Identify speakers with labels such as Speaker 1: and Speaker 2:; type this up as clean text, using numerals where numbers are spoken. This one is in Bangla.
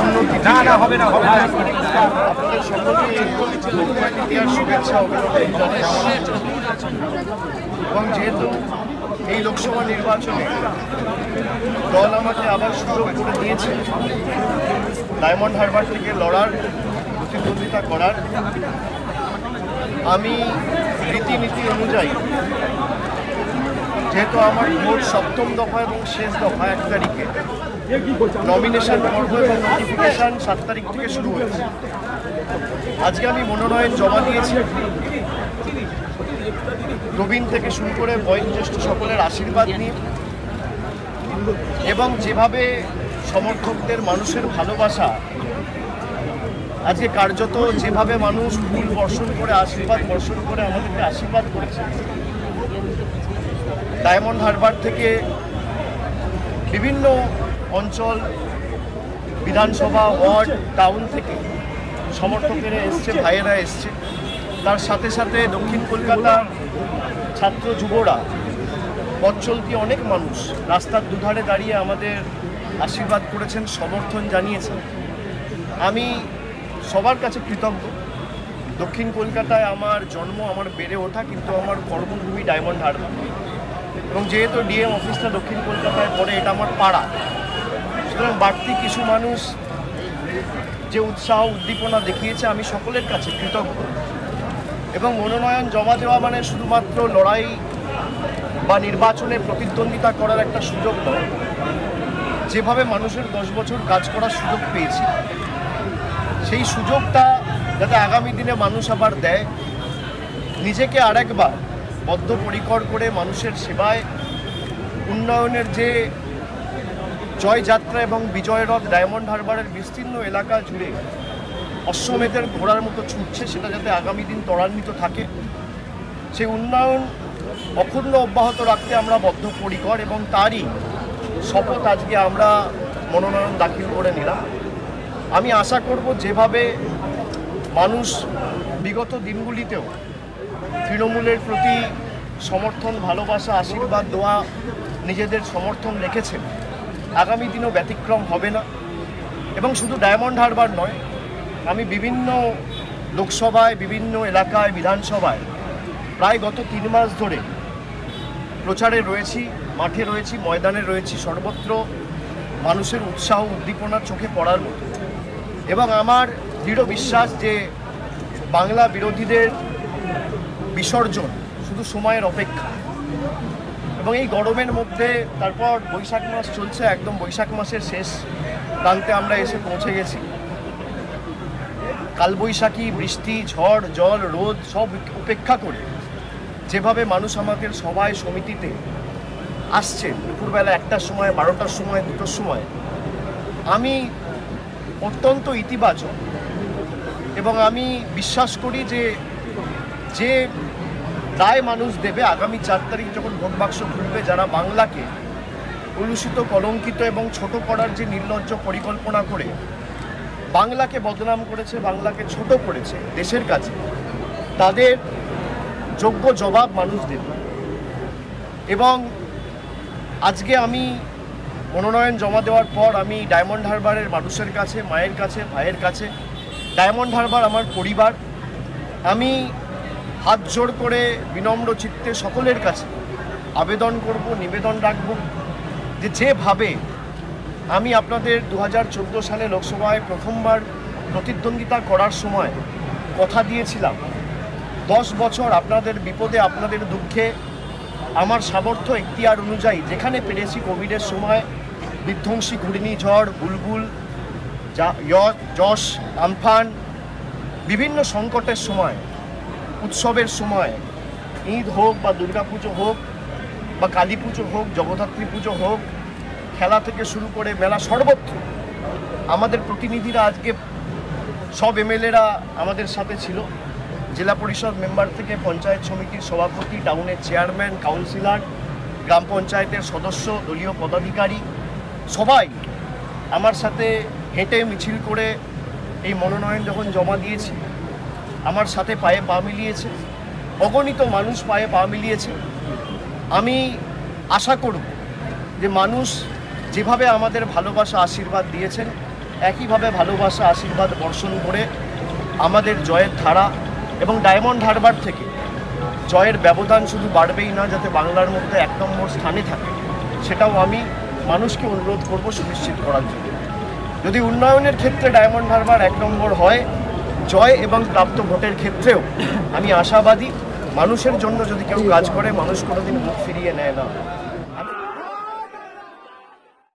Speaker 1: উন্নতি হবে না আপনাদের সকলকে শুভেচ্ছা এবং যেহেতু এই লোকসভা নির্বাচনে দল আমাকে আবার সুযোগ করে দিয়েছে ডায়মন্ড হারবার থেকে লড়ার, প্রতিদ্বন্দ্বিতা করার, আমি রীতিনীতি অনুযায়ী যেহেতু আমার ভোট সপ্তম দফা এবং শেষ দফা 1 তারিখে, নমিনেশন পর্ব এবং নোটিফিকেশান 7 তারিখ থেকে শুরু হয়েছে। আজকে আমি মনোনয়ন জমা দিয়েছি। প্রবীণ থেকে শুরু করে বয়োজ্যেষ্ঠ সকলের আশীর্বাদ নিয়ে এবং যেভাবে সমর্থকদের মানুষের ভালোবাসা আজকে কার্যত যেভাবে মানুষ ফুল বর্ষণ করে আশীর্বাদ বর্ষণ করে আমাদেরকে আশীর্বাদ করেছে, ডায়মন্ড হারবার থেকে বিভিন্ন অঞ্চল, বিধানসভা, ওয়ার্ড, টাউন থেকে সমর্থকেরা এসছে, ভাইয়েরা এসছে। তার সাথে সাথে দক্ষিণ কলকাতার ছাত্র যুবরা, পথ চলতি অনেক মানুষ রাস্তার দুধারে দাঁড়িয়ে আমাদের আশীর্বাদ করেছেন, সমর্থন জানিয়েছেন। আমি সবার কাছে কৃতজ্ঞ। দক্ষিণ কলকাতায় আমার জন্ম, আমার বেড়ে ওঠা, কিন্তু আমার কর্মভূমি ডায়মন্ড হারবার এবং যেহেতু ডিএম অফিসটা দক্ষিণ কলকাতায় পড়ে, এটা আমার পাড়া। সুতরাং বাড়তি কিছু মানুষ যে উৎসাহ উদ্দীপনা দেখিয়েছে, আমি সকলের কাছে কৃতজ্ঞ। এবং মনোনয়ন জমা দেওয়া মানে শুধুমাত্র লড়াই বা নির্বাচনে প্রতিদ্বন্দ্বিতা করার একটা সুযোগ নয়। যেভাবে মানুষের 10 বছর কাজ করার সুযোগ পেয়েছি, সেই সুযোগটা যাতে আগামী দিনে মানুষ আবার দেয়, নিজেকে আরেকবার বদ্ধপরিকর করে মানুষের সেবায়, উন্নয়নের যে জয়যাত্রা এবং বিজয়রথ ডায়মন্ড হারবারের বিস্তীর্ণ এলাকা জুড়ে অশ্বমেধের ঘোড়ার মতো ছুটছে, সেটা যাতে আগামী দিন ত্বরান্বিত থাকে, সেই উন্নয়ন অক্ষুণ্ণ অব্যাহত রাখতে আমরা বদ্ধপরিকর এবং তারই শপথ আজকে আমরা মনোনয়ন দাখিল করে নিলাম। আমি আশা করব যেভাবে মানুষ বিগত দিনগুলিতেও তৃণমূলের প্রতি সমর্থন, ভালোবাসা, আশীর্বাদ, দোয়া, নিজেদের সমর্থন রেখেছেন, আগামী দিনও ব্যতিক্রম হবে না। এবং শুধু ডায়মন্ড হারবার নয়, আমি বিভিন্ন লোকসভায়, বিভিন্ন এলাকায়, বিধানসভায় প্রায় গত 3 মাস ধরে প্রচারে রয়েছি, মাঠে রয়েছি, ময়দানে রয়েছি, সর্বত্র মানুষের উৎসাহ উদ্দীপনা চোখে পড়ার মতো। এবং আমার দৃঢ় বিশ্বাস যে বাংলা বিরোধীদের বিসর্জন শুধু সময়ের অপেক্ষা। এবং এই গরমের মধ্যে তারপর বৈশাখ মাস চলছে, একদম বৈশাখ মাসের শেষ প্রান্তে আমরা এসে পৌঁছে গেছি। কালবৈশাখী, বৃষ্টি, ঝড়, জল, রোদ সব উপেক্ষা করে যেভাবে মানুষ আমাদের সভায়, সমিতিতে আসছে, দুপুরবেলা 1টার সময়, 12টার সময়, 2টোর সময়, আমি অত্যন্ত ইতিবাচক। এবং আমি বিশ্বাস করি যে রায় মানুষ দেবে আগামী 4 তারিখ যখন ভোট বাক্স খুলবে, যারা বাংলাকে কলুষিত, কলঙ্কিত এবং ছোট করার যে নির্লজ্জ পরিকল্পনা করে বাংলাকে বদনাম করেছে, বাংলাকে ছোট করেছে দেশের কাছে, তাদের যোগ্য জবাব মানুষ দেবে। এবং আজকে আমি মনোনয়ন জমা দেওয়ার পর আমি ডায়মন্ড হারবারের মানুষের কাছে, মায়ের কাছে, ভাইয়ের কাছে, ডায়মন্ড হারবার আমার পরিবার, আমি হাত জোড় করে বিনম্র চিত্তে সকলের কাছে আবেদন করব, নিবেদন রাখব যে যেভাবে আমি আপনাদের 2014 সালে লোকসভায় প্রথমবার প্রতিদ্বন্দ্বিতা করার সময় কথা দিয়েছিলাম, 10 বছর আপনাদের বিপদে, আপনাদের দুঃখে আমার সামর্থ্য এখতিয়ার অনুযায়ী যেখানে পেরেছি, কোভিডের সময়, বিধ্বংসী ঘূর্ণিঝড়, বুলবুল, যশ, আমফান, বিভিন্ন সংকটের সময়, উৎসবের সময়, ঈদ হোক বা দুর্গাপুজো হোক বা কালী পুজো হোক, জগদ্ধাত্রী পুজো হোক, খেলা থেকে শুরু করে মেলা, সর্বত্র আমাদের প্রতিনিধিরা আজকে সব এমএলএরা আমাদের সাথে ছিল। জেলা পরিষদ মেম্বার থেকে পঞ্চায়েত সমিতির সভাপতি, টাউনের চেয়ারম্যান, কাউন্সিলর, গ্রাম পঞ্চায়েতের সদস্য, দলীয় পদাধিকারী সবাই আমার সাথে হেঁটে মিছিল করে এই মনোনয়ন যখন জমা দিয়েছি, আমার সাথে পায়ে পা মিলিয়েছে। অগণিত মানুষ পায়ে পা মিলিয়েছে। আমি আশা করব যে মানুষ যেভাবে আমাদের ভালোবাসা, আশীর্বাদ দিয়েছেন, একইভাবে ভালোবাসা আশীর্বাদ বর্ষণ করে আমাদের জয়ের ধারা এবং ডায়মন্ড হারবার থেকে জয়ের ব্যবধান শুধু বাড়বেই না, যাতে বাংলার মধ্যে 1 নম্বর স্থানে থাকে, সেটাও আমি মানুষকে অনুরোধ করব সুনিশ্চিত করার জন্য। যদি উন্নয়নের ক্ষেত্রে ডায়মন্ড হারবার 1 নম্বর হয়, জয় এবং প্রাপ্ত ভোটের ক্ষেত্রেও আমি আশাবাদী। মানুষের জন্য যদি কেউ কাজ করে, মানুষ কোনোদিন মুখ ফিরিয়ে নেয় না।